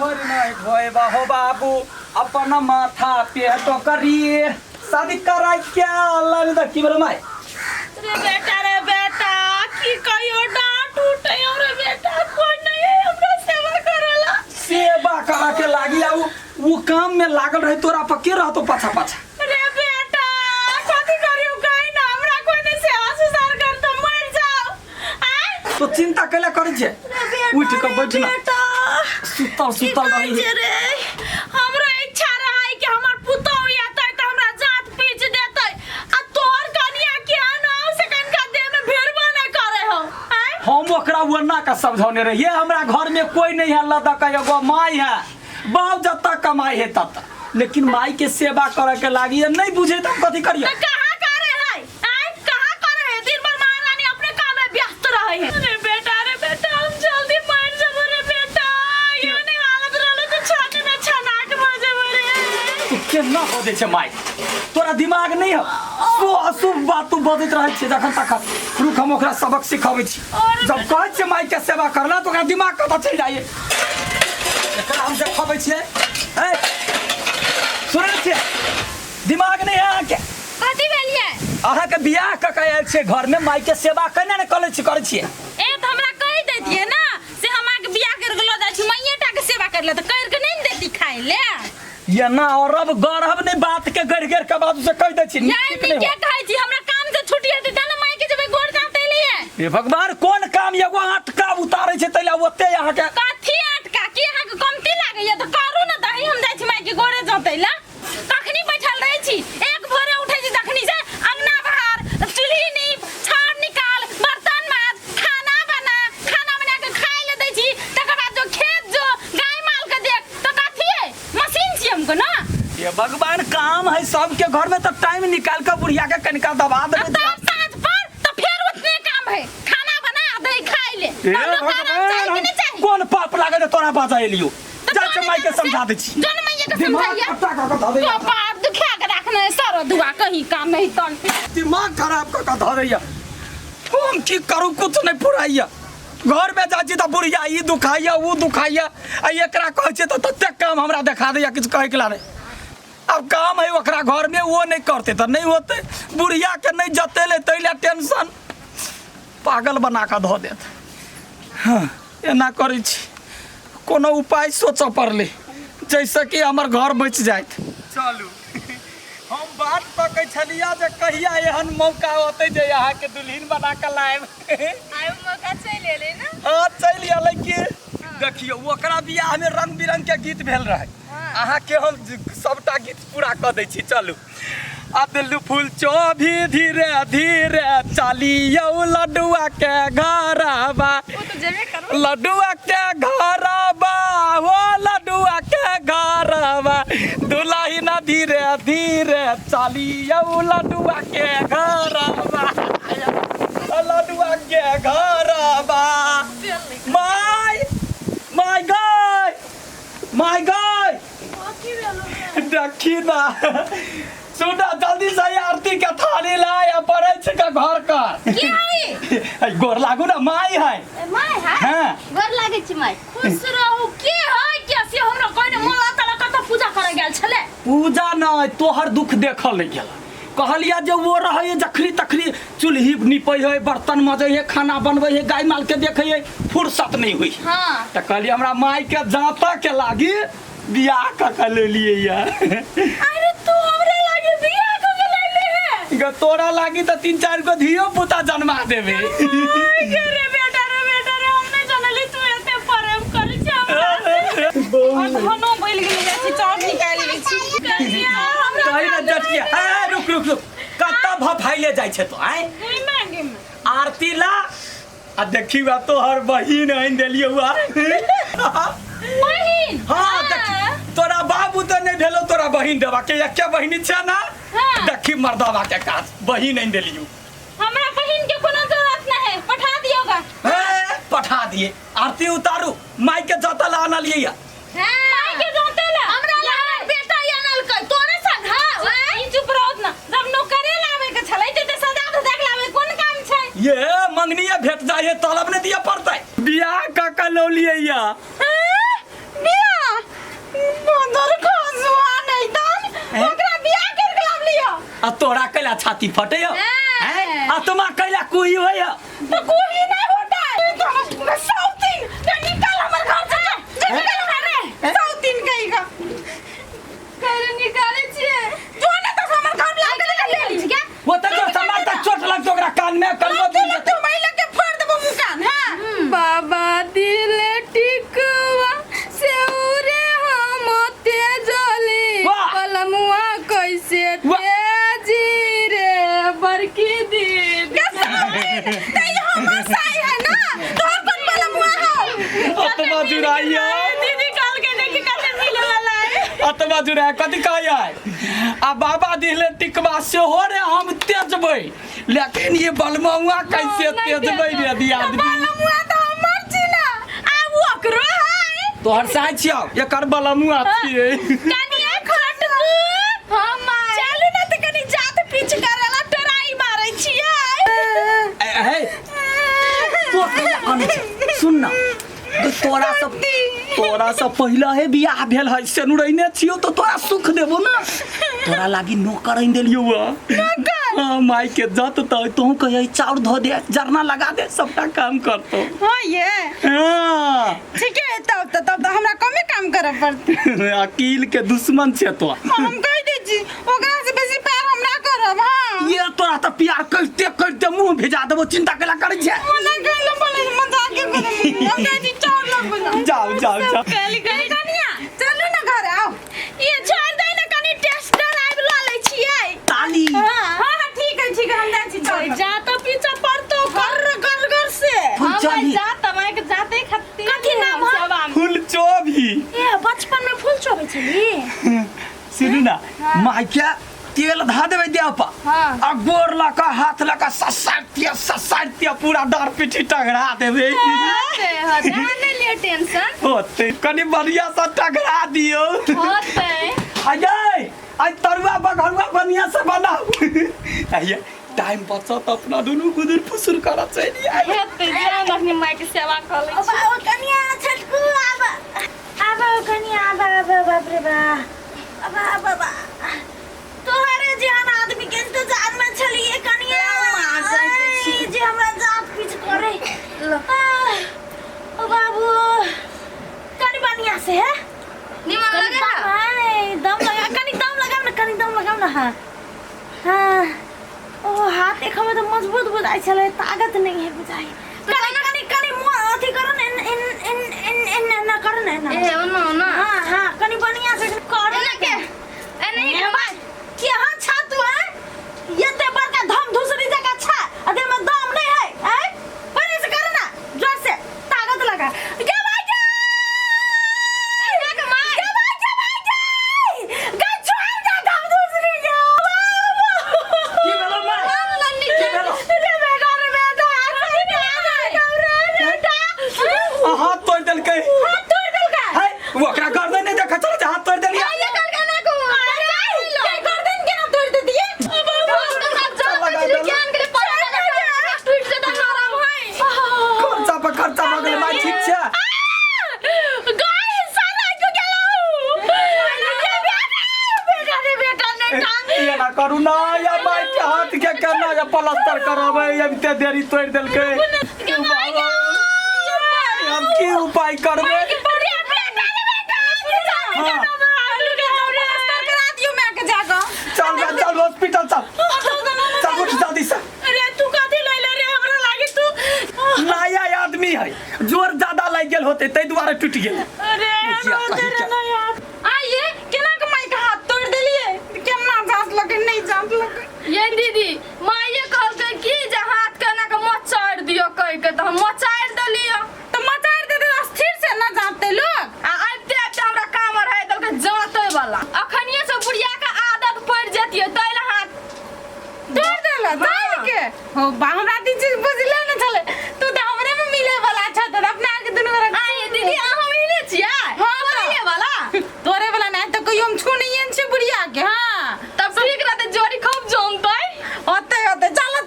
घर नहीं धोएबा हो बाबू अपना माथा पे तो करिए शादी कराई क्या अल्लाह ने की बोले माय रे बेटा की कहियो डांट उठे रे बेटा कोई नहीं हमरा सेवा करेला सेवा करा के लागी आ वो काम में लागल रहे तोरा पक्के रह तो पाछा पाछा रे बेटा कथि करियो काई ना हमरा कोई नहीं सेवा सुसार कर तो मर जाओ आ तो चिंता केला करे छे उठ के बैठ ना सुतल रही रे हमरा इच्छा रहे कि हमर पुतौ यातै त हमरा जात पीच देतै आ तोर कनिया के आनाव से कनका देह में भेरबा न करे हो हम ओकरा वरना का समझौने रहिए हमरा घर में कोई नहीं है अल्लाह दा का एगो माई है बाप जब तक कमाई है तब तक लेकिन माई के सेवा करे के लागी नहीं बुझे त कथि करिए कहां करे है कहां करे है दिन भर महारानी अपने काम में व्यस्त रहे है रे बेटा हम जल्दी मर जब रे बेटा ये नहीं हालत रहले तो छाती में छनाक मजे रे तू केना हो दे छे माई तोरा दिमाग नहीं हो तो अशुभ बात तू बजत रहे छे जखन तक रुक हम ओकरा सबक सिखाबै छी जब कहै छे माई के सेवा करला तो ओकरा दिमाग कतऽ चलि जाइए एकरा हम सिखाबै छियै ए सुनै छे दिमाग नहीं है के कथि भेलिए अहाँ के बियाह क के आयल छे घर में माई के सेवा केना ने करै छियै ए त हमरा कहि दैतिए ना से हमरा के बियाह कर गेलो जाइ छी मैयेटा के सेवा करले त कर के नहीं देती खाइ ले ये ना और अब गढ़ब ने बात के गड़ के बात से कह दे छी नहीं के कहै छी हमरा काम से छुट्टी हेतै त ना माई के जेबै गोड़ जाते लिए ए भगवान कोन काम एगो आटका उतारै छे तैला ओते यहाँ के कथि आटका की यहाँ के कमती लागैया त करू ना दही हम जाइ छी माई के गोड़े जाते ला कखनी बैठल रहै छी एक भोरे उठै छी तखनी से अंगना बाहर चूल्ही नीप छाड़ निकाल बर्तन माज खाना बना के खाइ ले दै छी तकर बाद जो खेत जो गाय माल के देख त कथि है मशीन छी हमको ना ये भगवान काम है सबके घर में तो टाइम निकाल के बुढ़िया के कनिका दबा दे तब साँझ पर तो फिर उतने काम है खाना बना दे खाइ ले कौन पाप लागे जे तोरा बाजा एलियो जा के माई के समझा दे छी जन मैया के समझाइया तो पाप दुखा के रखने सर दुआ कहीं काम नहीं तन दिमाग खराब क ध दैया हम की करू कुछ नहीं पुराइया घर में जाची त बुढ़िया ई दुखाइया वो दुखाइया आ एकरा कहै छे त तते काम हमरा देखा दैया किछ कहै के लाने अब काम है ओकरा घर में वो नहीं करते तो नहीं होते बुढ़िया के नहीं जतेले तैले टेंशन पागल बना के धो देत हाँ एना करै छी कोनो उपाय सोच पड़ले जैसे कि हमर घर बच जात चलू हम बात पकै छलिया जे कहिया एहन मौका होतै जे यहाँ के दुल्हन बना के लाएब आयो मौका चल एले ना हां चल एलै कि देखियो ओकरा बियाह में रंग बिरंग के गीत भेल रहे अहाँ के हम सबटा गीत पूरा कर दै छी चलू अदलू फूल चोभी धीरे धीरे चलियो लड्डुआ के घरबा लड्डुआ के घरबा हो लड्डुआ के घरबा दुल्हन धीरे धीरे चलियो लड्डुआ के घरबा लड्डुआ के घरबा माय गाय देखी ना सुना जल्दी से आरती के थाली लाए पड़े छे का घर कर की होई गोर लागू ना माई है हां गोर लागे छी माई खुश रहू के होय के से हमरा कोई ने मोला तला कत पूजा करे गेल छले पूजा न तोहर दुख देखल ले गेल कहलिया जे वो रहे जखरी तखरी चूल्ही निपै है बर्तन मजे है खाना बनबै है गाय माल के देखे है फुर्सत नहीं हुई हां त कहलिए हमरा माई के जाता के लागी बियाह क ले लिए या अरे तू हमरे लागे बियाह क ले ले है ग तोरा लागी त 3-4 गो धियो पुता जन्मा देबे रे बेटा रे हम नहीं जानली तू एते प्रेम करै छी हमरा धनो बैल गेल छी चाट निकाल लै छी हमरा कहि न जटिया ए रुक कत्ता भफाइले जाय छे तो आय मांगे में आरती ला आ देखी बा तो हर बहिन आइन देलियो हुआ बहिन हां देखी तोरा बाबू तो नहीं भेलो तोरा बहिन देबा के एक्के बहिन छे ना देखी मर्दावा के काज बहिन आइन देलियो हमरा बहिन के कोनो जरूरत नहीं है पठा दियोगा पठा दिए आरती उतारू माई के जता ला आना लिए माई के जता ला हमरा ला बेटा आनल क तोरे संग हां ई चुप रहो ना जब नौकरे लावे के छलै त सदा देख लावे कोन काम छै ये मंगनिया भेट जाए तलब ने दिया पड़ता बियाह का लो लिए या बियाह बंदर खसुआ नहीं तन ओकरा बियाह करके लाभ लियो आ तोरा कैला छाती फटे हैं आ तुमा कैला कोई होय तो कोई नहीं होता है तो साउथिन तो निकल हमर घर से निकल रे साउथिन कहीं का करे निकाले छिए जो ना तो हमर घर लाग ले ली क्या वो तो जो समार तक चोट लग तो ओकरा कान में कलमो दी तो महिला के फोड़ देबो मुकान हां बाबा दिल टिकवा सेउरे हम तेजली पलमुआ कैसे तेजी रे बरकी दी ते हम साई है ना तो कौन पलमुआ हो अतमा जुराइया दीदी काल के देखी कते मिले वाला है अतमा जुरा कथि कहै आ बाबा दिले टिकवा से हो रे हम तेजबै लेकिन ये बलमौआ कैसे तेजबै रे दी आदमी पलमुआ तो हमर छी ना आ ओकरो है तोहर साई छियौ एकर बलमौआ छियै कनिए खट हम चलू ना त कनी जात पीछ करला टराई मारै छियै हे तो सुन ना तोरा सब पहले है बियाह भेल है सेनुरैने छियो तो तोरा सुख देबो ना तोरा लागी नौकर आइन देलियो हां माई के जत तो कहे चाउर धो दे जरना लगा दे सबटा काम करतो हां ये हां ठीक है तब हमरा कमे काम करे पड़त अकील के दुश्मन छे तो हम कह दे छी ओकरा से बेसी प्यार हम ना करब हां ये तोरा त प्यार करते मुंह भेजा देबो चिंता केला करे छै मना कहले बोले मजाक के करे हम कह छी चाउर लग जाओ कहली कनिया चलू ना घर आओ ये छोड़ दे ना कनी टेस्टर आइब ला ले छियै ताली हां ठीक है हम जाई छी जा तो पीछे पड़तो कर से फूल चोभी जा तमाय के जाते खत्ती कथि नाम है फूल चोभी ए बचपन में फूल चोभी छली सुनू ना माई के तेल धा देबै देह पर आ गोर लका हाथ लका ससारतिया पूरा डार पिठी टगरा देबै होते ले टेंशन होते कनी बढ़िया सा टगरा दियो होते आये आई तरुआ बघरुआ बढ़िया से बनाओ आये टाइम बचा तो अपना दोनों गुदर फुसुर करा चाहिए आये हेते जान अपनी माई के सेवा कर ले छी अब कनिया छटकू अब कनिया बाप रे बाप तोहरे जान आदमी के इंतजार में छलिए कनिया जे हमरा जात पीछ करे ओ बाबू कनी बढ़िया से है निमन लगे हां दम लगा कनी दम लगाओ ना हां ओ हाथ देखो में तो मजबूत बुझाई छले ताकत नहीं है बुझाई कनी अथी करो इन ना करो ना ए ना हां कनी बढ़िया से करो ना के ए नहीं भाई कि हां छातू है ये ते बड़का धम दूसरी जगह छा अदे में दम नहीं है हैं बड़े से करो ना जोर से ताकत लगा के भाई जा के मार के भाई गा छोड़ दे दम दूसरी जा की भेलो मार की भेलो रे बेटा हाथ तोड़ देलकै है वो ओकरा गर्दन नहीं देखा चल हाथ तोड़ देलिया खर्चा मगल माई ठीक छै ये ना करू ना या माई के हाथ के करना या प्लास्टर करावे या ते देरी तोड़ देलकै हम की उपाय करबे चल हॉस्पिटल चल उठ जल्दी से अरे तू कथि लइले रे हमरा लागे तू नया आदमी है जोर ज्यादा लग गेल होते तै दुआरे टूट गेल अरे तेरे ना यार आइए केना के माई का हाथ तोड़ देलिए केना जांच लगे नहीं जांच लगे ये दीदी माईए कहलकै कि जे हाथ केना के मचाड़ दियो कह के त हम मचाड़ देलियो त मचाड़ दे दे स्थिर से ना जाते लोग आ आइते हमरा काम रहे दलके जाते वाला अखनिए से बुढ़िया का आदत पड़ जतिए तैला हाथ तोड़ देला जान के हो हमरा ती चीज बुझले न चले तू त हमरे में मिले वाला छ त अपना के दुनु रे आइए दीदी आ हम इने छिया तोरे वाला तोरे वाला नहीं तो कोई हम छुनियन से बुढ़िया के हां तब ठीक रहते जोड़ी खूब जमतै होते चलो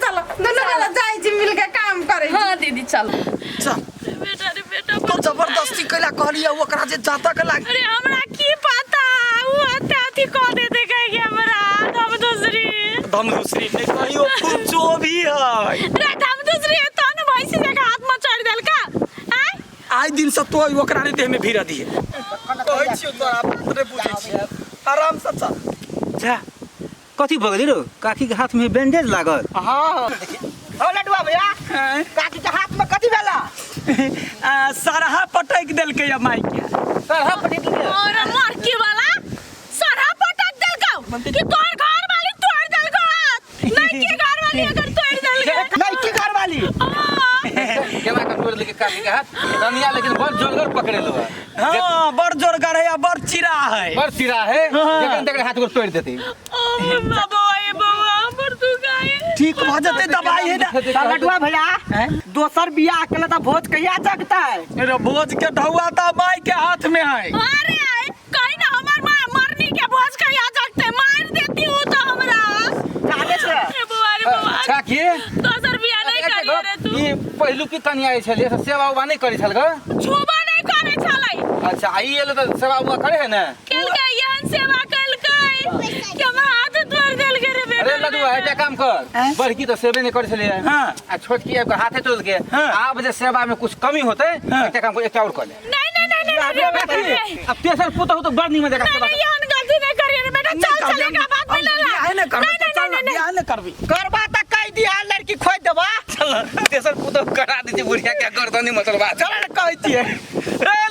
दुनु वाला जाई छी मिल के काम करे हां दीदी चलो चल बेटा रे बेटा तो जबरदस्ती कैला कहलिया ओकरा जे जाता के लाग अरे हमरा की धम दूसरी नहीं कहियो कुछो भी है रे धम दूसरी है तो न भैंसी जगह हाथ में चढ़ देल का आय आज दिन से तो ओकरा ने देह में भीड़ दिए कहै छियो तो आप नहीं बुझै छी आराम से चल जा कथी भऽ गेलै रो काकी के हाथ में बैंडेज लागल हाँ हो लडुआ भैया हैं? काकी के हाथ में कथी भेला सरहा पटक देलकै या माई के सरहा पटी दिले और मरकी वाला सरहा पटक देल का कि तोर घर वाली तोड़ देल का हाथ नहीं के घर वाली अगर तोड़ देल का नहीं की घर वाली केना का तोड़ लेके काकी के हाथ रनिया लेकिन बड़ जोरगर पकड़े लो हाँ बड़ जोरगर है या बड़ चिरा है बड़ सिरा है जखन तक हाथ को तोड़ देती ओ बाबा ए बाबा पर तू गाय ठीक भ जते दवाई है ना लडुआ भैया दोसर बियाह केला त भोज कहिया जगता है अरे भोज के ढौआ तो माई के हाथ में है अरे कहीं ना हमार मां मरनी के भोज का या जागते मार देती हूं तो हमरा काहे से ए बाबा रे बाबा अच्छा की दोसर बियाह नहीं करिए रे तू ई पहिलु की कन्या आई छले सेवा उवा नहीं करी छल ग छुबा नहीं करे छलै अच्छा आई एले त सेवा उवा करे है ना केल के यहन सेवा कल के कि हम हाथ तोड़ देल के रे बेटा अरे लडुआ है काम कर बड़की तो सेवे नहीं करे छले हाँ। आ छोटकी अब हाथे तोड़ के हाँ। आब जे सेवा में कुछ कमी होते हाँ। एक काम को एक और कर ले नहीं अब तेसर पुतहु तो बड़ निमन देखा सेवा यहन गलती नहीं करिए रे बेटा चल चलेगा बात में ले बियाह न करबी तो चल ना बियाह न करबी करबा त कह दिया लड़की खोज देबा तेसर पुतहु करा दीजिए बुढ़िया क्या गर्दनी मतलब बात चल न कहै छियै ए